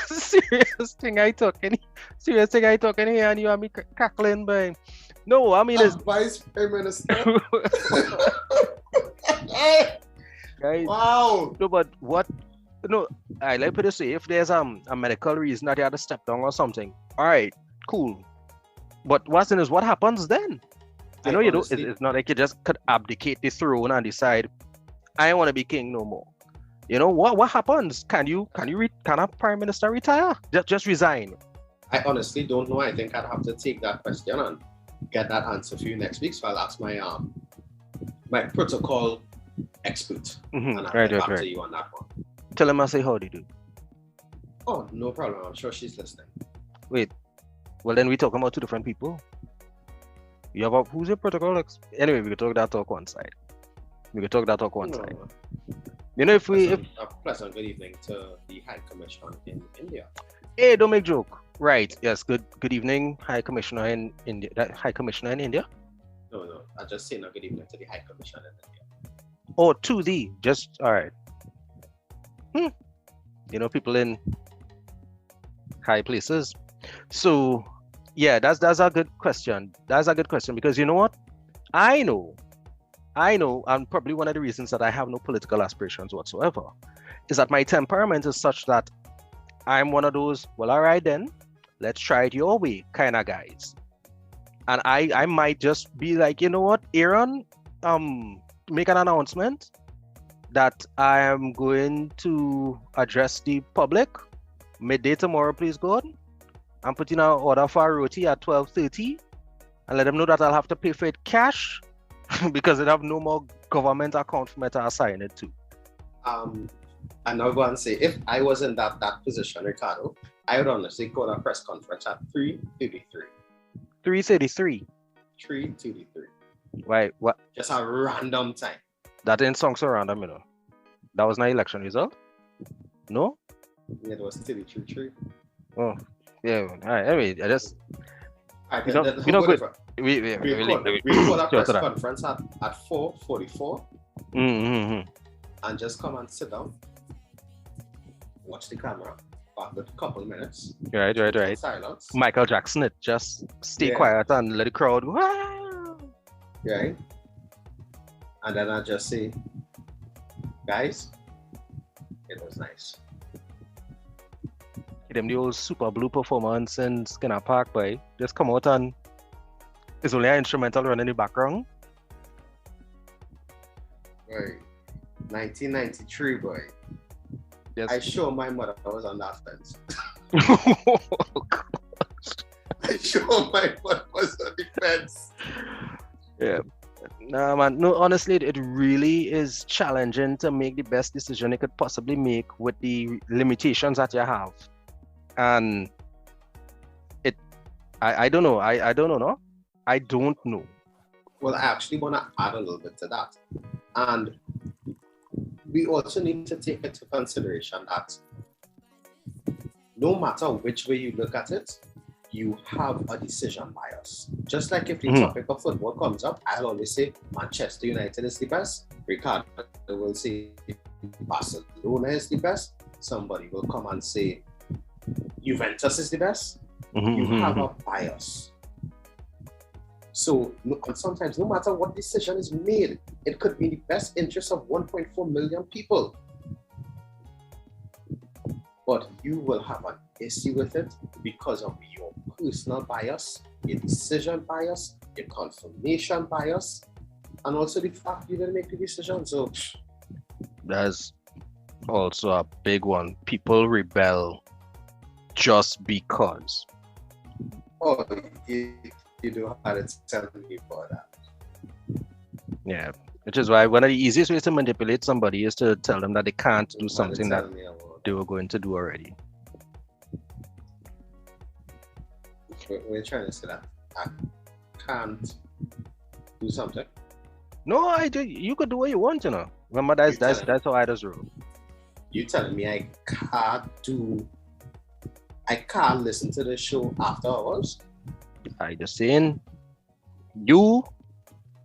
Serious thing I talk any here, and you have me cackling, but no, I mean it's vice prime minister. guys. Wow. No, but what? No, I like to say if there's a medical reason that you had to step down or something. All right, cool. But what's in is what happens then? You know, it's not like you just could abdicate the throne and decide I don't want to be king no more. You know what happens? Can a prime minister retire? Just resign? I honestly don't know. I think I'd have to take that question and get that answer for you next week. So I'll ask my my protocol expert, and I'll get back to you on that one. Tell him I say howdy, dude. Oh, no problem. I'm sure she's listening. Wait, well then we talking about two different people. You have who's your protocol anyway? We can talk that talk one side. Side. You know, if a pleasant good evening to the High Commissioner in India. Hey, don't make joke. Right? Yes. Good evening, High Commissioner in India. High Commissioner in India. No. I just saying a good evening to the High Commissioner in India. Oh, to the just all right. You know, people in high places. So yeah, that's a good question. That's a good question because you know what? I know, and probably one of the reasons that I have no political aspirations whatsoever is that my temperament is such that I'm one of those, well, all right then, let's try it your way kind of guys. And I might just be like, you know what, Aaron, make an announcement that I am going to address the public midday tomorrow, please God. I'm putting an order for a roti at 12:30 and let them know that I'll have to pay for it cash because they have no more government account for me to assign it to. I'm not going to say if I was in that position, Ricardo, I would honestly call a press conference at 3:33. 3:33. 3:33. Right. What? Just a random time. That ain't song so random, you know. That was not election result. No. Yeah, it was 33. Oh, yeah. All right. Anyway, I just. We call a press conference at 4:44. And just come and sit down, watch the camera for a good couple minutes. Right. Silence. Michael Jackson, it just stay quiet and let the crowd. Wow. Right. And then I just say, guys, it was nice. Them the old Super Blue performance in Skinner Park, boy. Just come out and it's only an instrumental running in the background. Right. 1993, boy. Yes. I sure my mother was on that fence. Oh, I sure my mother was on the fence. yeah. Nah, man. No, honestly, it really is challenging to make the best decision you could possibly make with the limitations that you have. And I don't know. I don't know, no? I don't know. Well, I actually want to add a little bit to that. And we also need to take into consideration that no matter which way you look at it, you have a decision bias. Just like if the topic of football comes up, I'll always say Manchester United is the best. Ricardo will say Barcelona is the best. Somebody will come and say Juventus is the best. you have a bias. So sometimes, no matter what decision is made, it could be in the best interest of 1.4 million people. But you will have an issue with it because of your personal bias, your decision bias, your confirmation bias, and also the fact you didn't make the decision. So that's also a big one. People rebel just because. Oh, you do have to tell me about that. Yeah, which is why one of the easiest ways to manipulate somebody is to tell them that they can't do something that they were going to do already. We're trying to say that I can't do something. No, I do. You could do what you want, you know. Remember, that's how I does rule. You telling me I can't listen to the show after hours? I just saying, you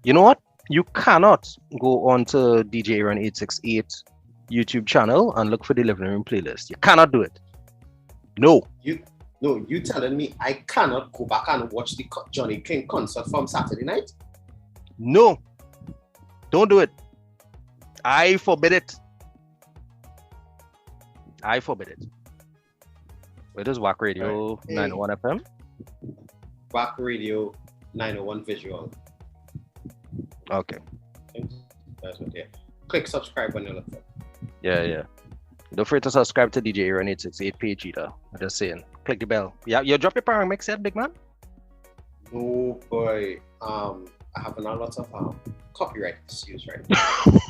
know what? You cannot go on to DJ Aaron 868 YouTube channel and look for the living room playlist. You cannot do it. No. You telling me I cannot go back and watch the Johnny King concert from Saturday night? No. Don't do it. I forbid it. I forbid it. It is WAC Radio 901 FM. WAC Radio 901 Visual. Okay. That's what they click subscribe when you look for. Yeah. Don't forget to subscribe to DJ Aaron 868 page either. I'm just saying. Click the bell. Yeah, you drop your power mix yet, big man? No boy. I have a lot of copyright issues right now.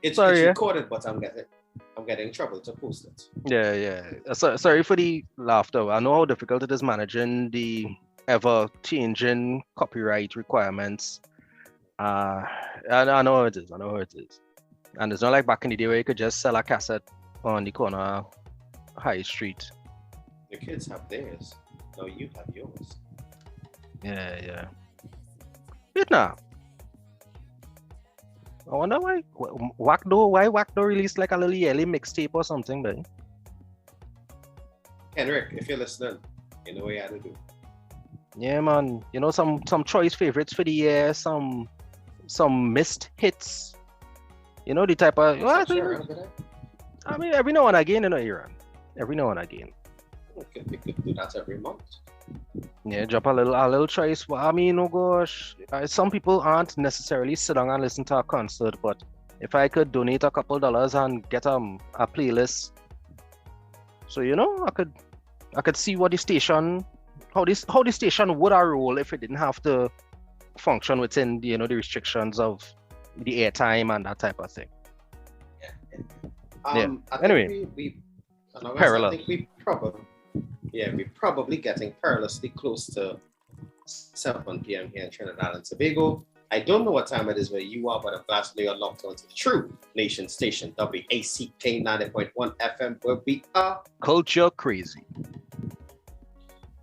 It's recorded, but I'm getting in trouble to post it. Yeah. Sorry for the laughter. I know how difficult it is managing the ever-changing copyright requirements. I know how it is. And it's not like back in the day where you could just sell a cassette on the corner high street. The kids have theirs. Now you have yours. Yeah. Wait now. I wonder why Wackdo released like a little yearly mixtape or something, man. Henrik, if you're listening, you know what you had to do. Yeah, man. You know, some choice favorites for the year, some missed hits. You know, the type of I mean, every now and again, you know, Aaron. Every now and again. We could do that every month. Yeah, drop a little choice. Well, I mean, oh gosh, some people aren't necessarily sit down and listen to a concert, but if I could donate a couple dollars and get a playlist, so you know, I could see what the station, how the station would roll if it didn't have to function within the restrictions of the airtime and that type of thing. Anyway, parallel. I think we're probably getting perilously close to 7 p.m. here in Trinidad and Tobago. I don't know what time it is where you are, but I'm glad to know you're locked onto the True Nation Station, WACK 90.1 FM, where we are culture crazy.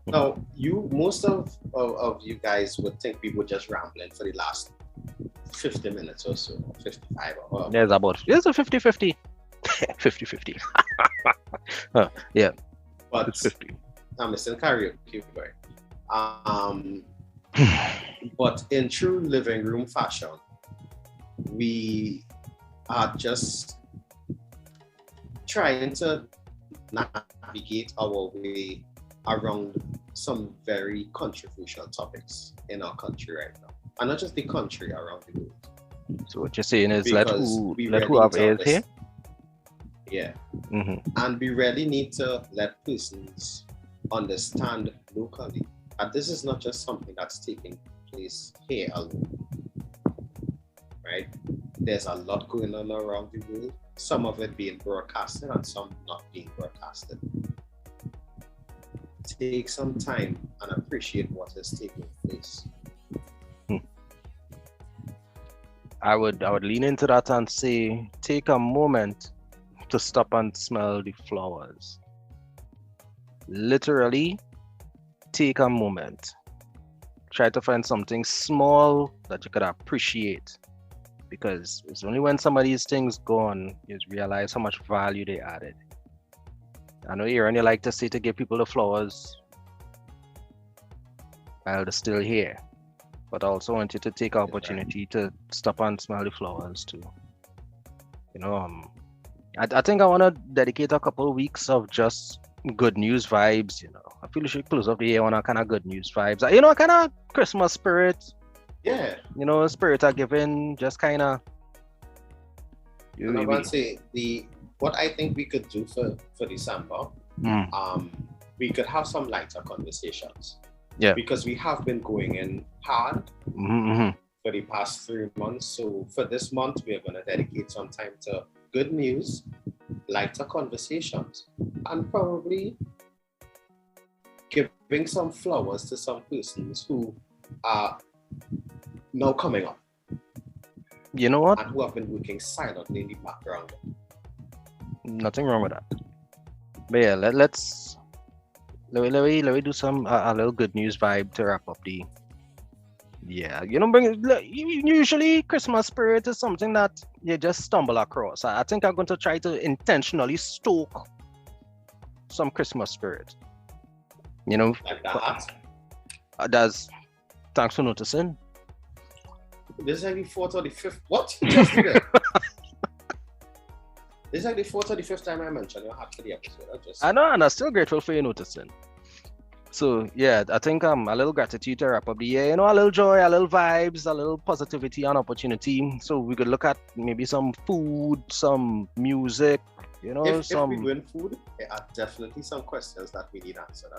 Now, most of you guys would think we were just rambling for the last 50 minutes or so, 55 or whatever. There's a 50-50. 50-50. Yeah. But it's 50. I'm missing karaoke, boy. But in true living room fashion, we are just trying to navigate our way around some very controversial topics in our country right now. And not just the country, around the world. So what you're saying is let who have ears here? Yeah. Mm-hmm. And we really need to let persons understand locally. And this is not just something that's taking place here alone. Right? There's a lot going on around the world. Some of it being broadcasted and some not being broadcasted. Take some time and appreciate what is taking place. I would lean into that and say, take a moment to stop and smell the flowers. Literally, take a moment. Try to find something small that you could appreciate because it's only when some of these things gone you realize how much value they added. I know Aaron, you like to say to give people the flowers while they're still here, but I also want you to take an opportunity to stop and smell the flowers too. I think I want to dedicate a couple of weeks of just good news vibes. I feel we should close up the year on a kind of good news vibes. A kind of Christmas spirit. Yeah. Spirit of giving, just kind of. I'm going to say what I think we could do for December. We could have some lighter conversations. Yeah. Because we have been going in hard for the past 3 months. So for this month, we are going to dedicate some time to good news, lighter conversations, and probably giving some flowers to some persons who are now coming up. You know what? And who have been working silently in the background. Nothing wrong with that. But yeah, let me do some a little good news vibe to wrap up the. Yeah, usually Christmas spirit is something that you just stumble across. I think I'm going to try to intentionally stoke some Christmas spirit. Like that. Thanks for noticing. This is like the 4th or the 5th. What? Just today. This is like the 4th or the 5th time I mentioned your hat for the episode. I know, and I'm still grateful for you noticing. So yeah, I think a little gratitude to wrap up the year. A little joy, a little vibes, a little positivity and opportunity. So we could look at maybe some food, some music. If we win food, there are definitely some questions that we need answered.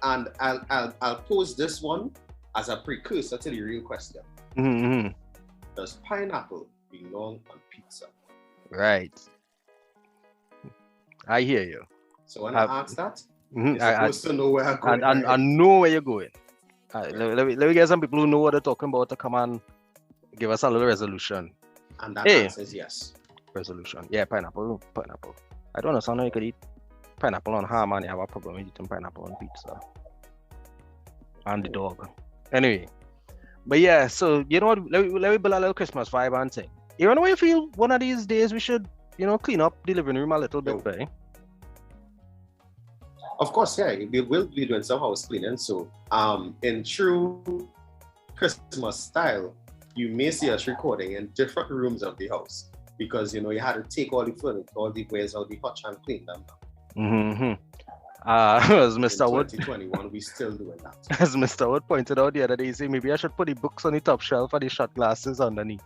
And I'll pose this one as a precursor to the real question. Does pineapple belong on pizza? Right. I hear you. So when I ask that, you're supposed to know where I'm going. I know where you're going. Let me get some people who know what they're talking about to come and give us a little resolution. And that answer is yes. Resolution. Yeah, pineapple. I don't understand how you could eat pineapple on ham and you have a problem with eating pineapple on pizza. And the dog. Anyway. But yeah, so what? Let me build a little Christmas vibe and thing. You know what you feel one of these days we should, clean up the living room a little bit, right? Of course, yeah, we will be doing some house cleaning. So, in true Christmas style, you may see us recording in different rooms of the house because you had to take all the furniture, all the wares, all the hutch and clean them down. As Mr. Wood, 2021, we still doing that. As Mr. Wood pointed out the other day, he said maybe I should put the books on the top shelf and the shot glasses underneath.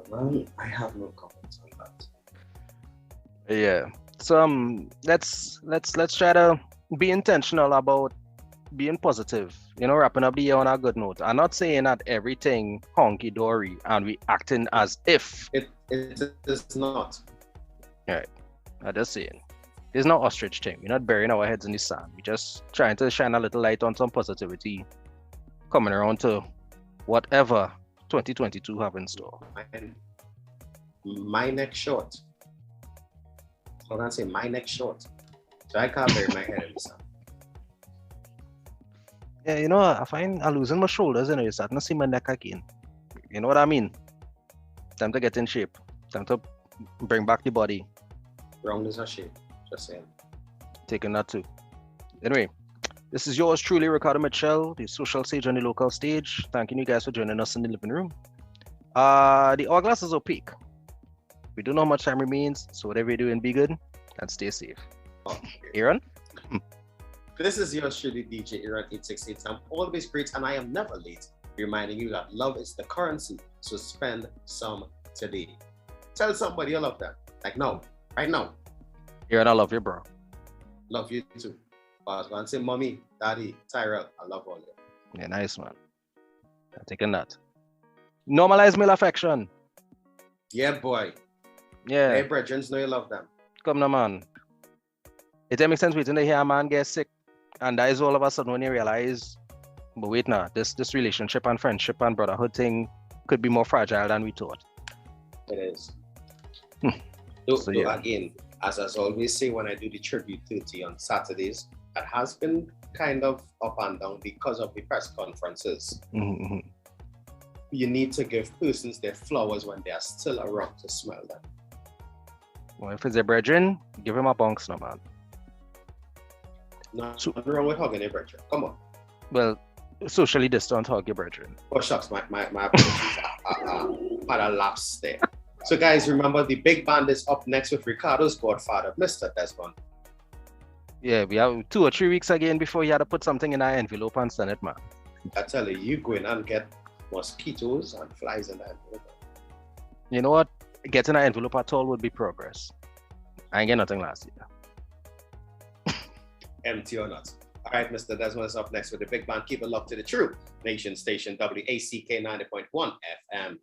Well, I have no comments on that. Yeah. So let's try to be intentional about being positive. Wrapping up the year on a good note. I'm not saying that everything honky dory and we acting as if it is not. Right. I'm just saying. It's not ostrich thing. We're not burying our heads in the sand. We're just trying to shine a little light on some positivity coming around to whatever 2022 have in store. My neck short. I'm gonna say my neck short. So I can't bury my head in the sand. Yeah, I find I'm losing my shoulders and it's starting to see my neck again. You know what I mean? Time to get in shape. Time to bring back the body. Round is a shape. Just saying. Taking that too. Anyway, this is yours truly, Ricardo Mitchell, the social sage on the local stage. Thanking you guys for joining us in the living room. The hourglass is opaque. We don't know how much time remains, so whatever you're doing, be good and stay safe. Aaron? This is yours truly, DJ Aaron 868. I'm always great and I am never late. Reminding you that love is the currency, so spend some today. Tell somebody you love them. Like now, right now. Aaron, I love you, bro. Love you too. I was going to say, Mommy, Daddy, Tyrell, I love all of you. Yeah, nice, man. I'm taking that. Normalize male affection. Yeah, boy. Yeah. Hey, brethren, know you love them. Come now, man. It makes sense waiting to hear a man get sick and that is all of a sudden when you realize, but wait now, this relationship and friendship and brotherhood thing could be more fragile than we thought. It is. So, yeah. Again, as I always say when I do the Tribute 30 on Saturdays, that has been kind of up and down because of the press conferences. Mm-hmm. You need to give persons their flowers when they are still around to smell them. Well, if it's a brethren, give him a bunks, no man. Nothing wrong with hugging a brethren. Come on. Well, socially distant hug your brethren. Oh shucks, my apologies. Had a lapse there. So guys, remember the big band is up next with Ricardo's godfather, Mr. Desmond. Yeah, we have 2 or 3 weeks again before you had to put something in our envelope and send it, man. I tell you go in and get mosquitoes and flies in that envelope. You know what? Getting an envelope at all would be progress. I ain't get nothing last year. Empty or not. All right, Mr. Desmond is up next with the big band. Keep it locked to the True Nation Station, WACK 90.1 FM.